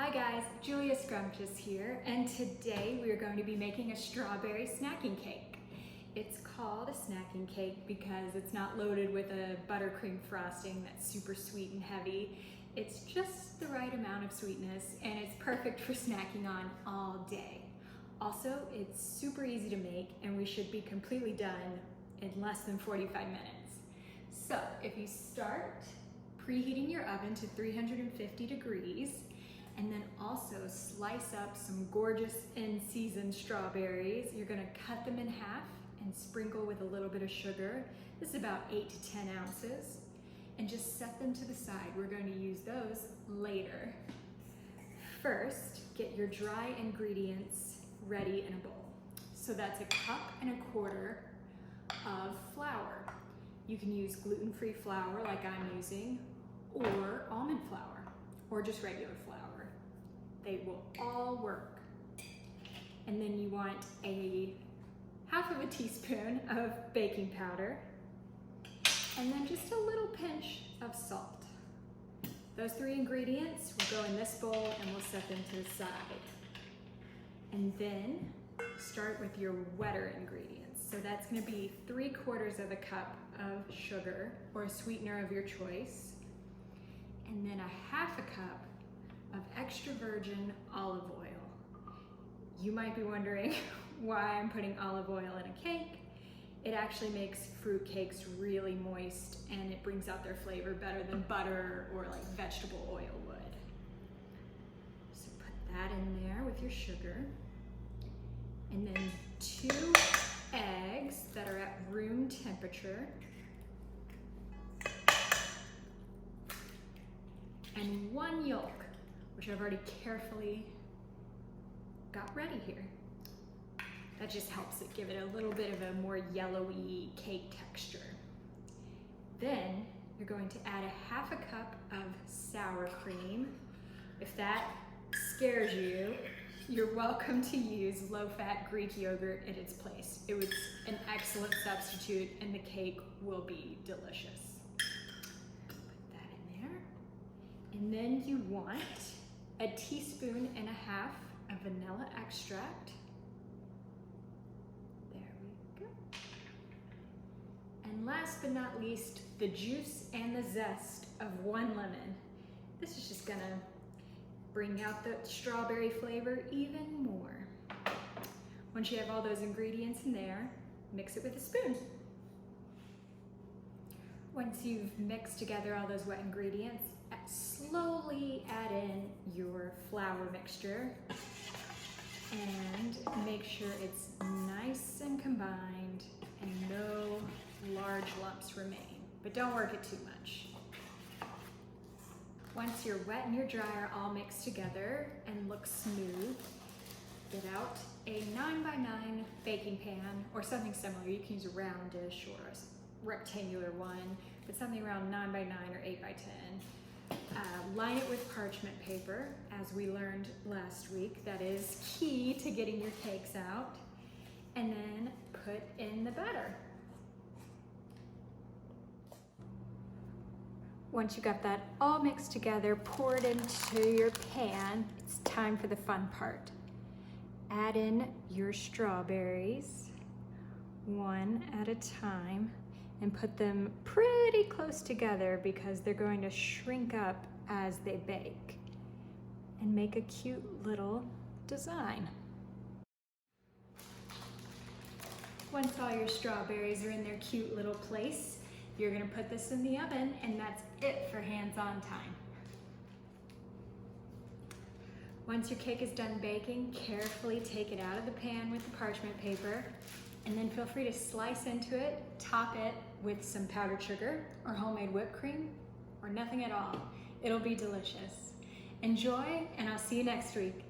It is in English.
Hi guys, Julia Scrumptious here, and today we are going to be making a strawberry snacking cake. It's called a snacking cake because it's not loaded with a buttercream frosting that's super sweet and heavy. It's just the right amount of sweetness and it's perfect for snacking on all day. Also, it's super easy to make and we should be completely done in less than 45 minutes. So if you start preheating your oven to 350 degrees, and then also slice up some gorgeous in-season strawberries. You're gonna cut them in half and sprinkle with a little bit of sugar. This is about 8 to 10 ounces. And just set them to the side. We're going to use those later. First, get your dry ingredients ready in a bowl. So that's 1.25 cups of flour. You can use gluten-free flour like I'm using, or almond flour, or just regular flour. They will all work. And then you want 1/2 teaspoon of baking powder, and then just a little pinch of salt. Those 3 ingredients will go in this bowl and we'll set them to the side. And then start with your wetter ingredients. So that's gonna be 3/4 cup of sugar or a sweetener of your choice, and then 1/2 cup of extra virgin olive oil. You might be wondering why I'm putting olive oil in a cake. It actually makes fruit cakes really moist and it brings out their flavor better than butter or like vegetable oil would. So put that in there with your sugar. And then 2 eggs that are at room temperature. And 1 yolk, which I've already carefully got ready here. That just helps it give it a little bit of a more yellowy cake texture. Then you're going to add 1/2 cup of sour cream. If that scares you, you're welcome to use low-fat Greek yogurt in its place. It was an excellent substitute and the cake will be delicious. Put that in there. And then you want 1.5 teaspoons of vanilla extract. There we go. And last but not least, the juice and the zest of 1 lemon. This is just gonna bring out the strawberry flavor even more. Once you have all those ingredients in there, mix it with a spoon. Once you've mixed together all those wet ingredients, slowly add in your flour mixture and make sure it's nice and combined and no large lumps remain, but don't work it too much. Once your wet and your dry are all mixed together and look smooth, get out a 9x9 baking pan or something similar. You can use a round dish or a rectangular one, but something around 9x9 or 8x10. Line it with parchment paper, as we learned last week. That is key to getting your cakes out. And then put in the batter. Once you got that all mixed together, pour it into your pan. It's time for the fun part. Add in your strawberries, 1 at a time, and put them pretty close together because they're going to shrink up as they bake and make a cute little design. Once all your strawberries are in their cute little place, you're gonna put this in the oven and that's it for hands-on time. Once your cake is done baking, carefully take it out of the pan with the parchment paper, and then feel free to slice into it, top it with some powdered sugar or homemade whipped cream, or nothing at all. It'll be delicious. Enjoy, and I'll see you next week.